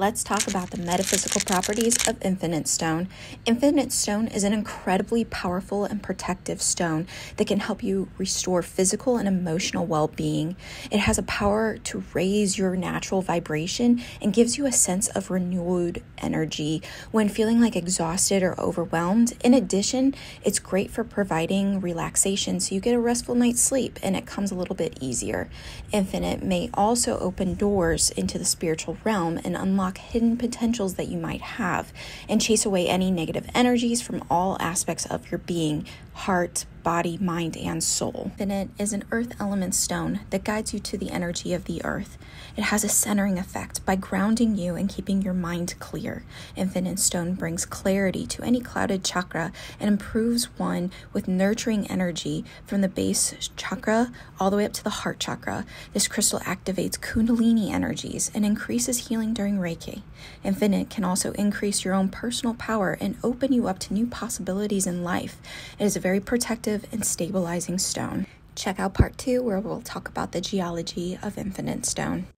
let's talk about the metaphysical properties of Infinite Stone. Infinite Stone is an incredibly powerful and protective stone that can help you restore physical and emotional well-being. It has a power to raise your natural vibration and gives you a sense of renewed energy when feeling like exhausted or overwhelmed. In addition, it's great for providing relaxation so you get a restful night's sleep and it comes a little bit easier. Infinite may also open doors into the spiritual realm and unlock hidden potentials that you might have and chase away any negative energies from all aspects of your being, heart, body, mind, and soul. Infinite is an earth element stone that guides you to the energy of the earth. It has a centering effect by grounding you and keeping your mind clear. Infinite Stone brings clarity to any clouded chakra and improves one with nurturing energy from the base chakra all the way up to the heart chakra. This crystal activates Kundalini energies and increases healing during Reiki. Infinite can also increase your own personal power and open you up to new possibilities in life. It is a very protective and stabilizing stone. Check out part 2 where we'll talk about the geology of Infinite Stone.